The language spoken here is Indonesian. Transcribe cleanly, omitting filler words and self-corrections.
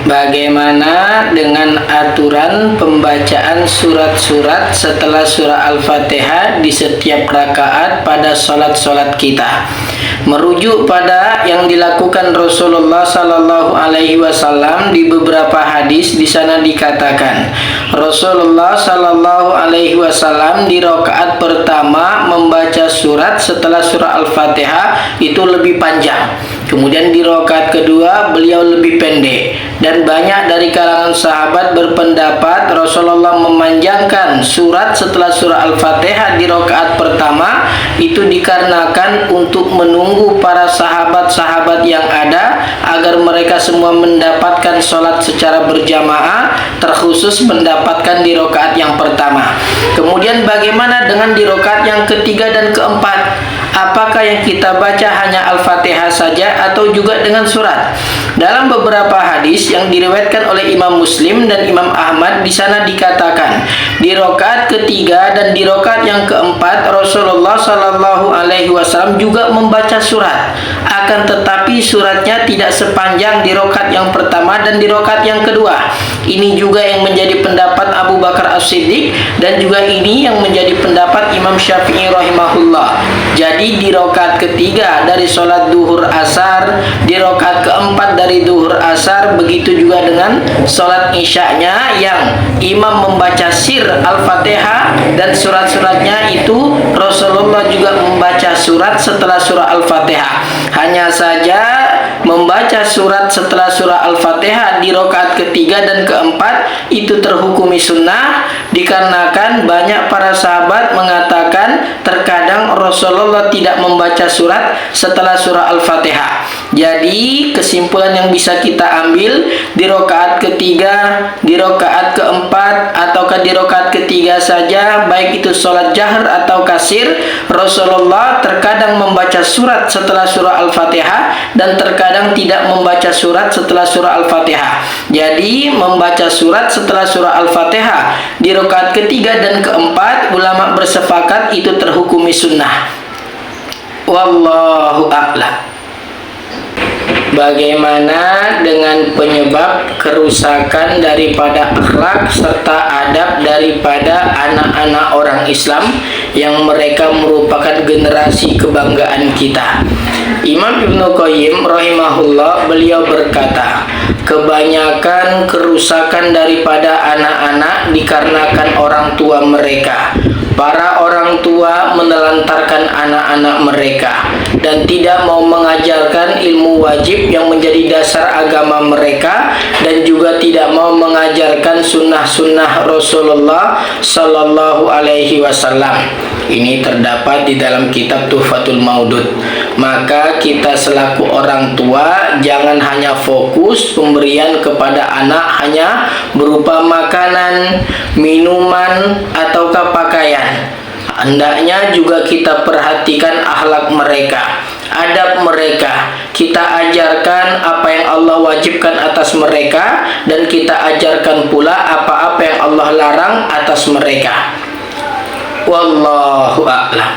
Bagaimana dengan aturan pembacaan surat-surat setelah surah Al-Fatihah di setiap rakaat pada sholat-sholat kita? Merujuk pada yang dilakukan Rasulullah Sallallahu Alaihi Wasallam di beberapa hadis, di sana dikatakan Rasulullah Sallallahu Alaihi Wasallam di rakaat pertama membaca surat setelah surah Al-Fatihah itu lebih panjang. Kemudian di rakaat kedua beliau lebih pendek, dan banyak dari kalangan sahabat berpendapat Rasulullah memanjangkan surat setelah surah Al-Fatihah di rakaat pertama itu dikarenakan untuk menunggu para sahabat-sahabat yang ada agar mereka semua mendapatkan sholat secara berjamaah, terkhusus mendapatkan di rakaat yang pertama. Kemudian bagaimana dengan di rakaat yang ketiga dan keempat? Apakah yang kita baca hanya Al-Fatihah saja atau juga dengan surat? Dalam beberapa hadis yang diriwayatkan oleh Imam Muslim dan Imam Ahmad, di sana dikatakan di rakaat ketiga dan di rakaat yang keempat Rasulullah Sallallahu Alaihi Wasallam juga membaca surat, akan tetapi suratnya tidak sepanjang di rakaat yang pertama dan di rakaat yang kedua. Ini juga yang menjadi pendapat Abu Bakar As-Siddiq, dan juga ini yang menjadi pendapat Imam Syafi'i rahimahullah. Jadi di rakaat ketiga dari sholat duhur asar, di rakaat keempat dari duhur asar, begitu juga dengan sholat isya'nya yang imam membaca sir Al-Fatihah dan surat-suratnya itu Rasulullah juga membaca surat setelah surah Al-Fatihah. Hanya saja membaca surat setelah surah Al-Fatihah di rakaat ketiga dan keempat itu terhukumi sunnah, dikarenakan banyak para sahabat mengatakan terkadang Rasulullah tidak membaca surat setelah surah Al-Fatihah. Jadi kesimpulan yang bisa kita ambil, di rakaat ketiga, di rakaat keempat, ataukah di rakaat ketiga saja, baik itu sholat jahar atau kasir, Rasulullah terkadang membaca surat setelah surah Al-Fatihah dan terkadang tidak membaca surat setelah surah Al-Fatihah. Jadi membaca surat setelah surah Al-Fatihah di rakaat ketiga dan keempat, ulama bersepakat itu terhukumi sunnah. Wallahu a'lam. Bagaimana dengan penyebab kerusakan daripada akhlak serta adab daripada anak-anak orang Islam yang mereka merupakan generasi kebanggaan kita? Imam Ibnu Qayyim rahimahullah, beliau berkata, kebanyakan kerusakan daripada anak-anak dikarenakan orang tua mereka. Para orang tua menelantarkan anak-anak mereka dan tidak mau mengajarkan ilmu wajib yang menjadi dasar agama mereka, dan juga tidak mau mengajarkan sunnah-sunnah Rasulullah Sallallahu Alaihi Wasallam. Ini terdapat di dalam kitab Tuhfatul Maudud. Maka kita selaku orang tua jangan hanya fokus pemberian kepada anak hanya berupa makanan, minuman, ataukah pakaian. Hendaknya juga kita perhatikan akhlak mereka, adab mereka. Kita ajarkan apa yang Allah wajibkan atas mereka, dan kita ajarkan pula apa-apa yang Allah larang atas mereka. Wallahu a'lam.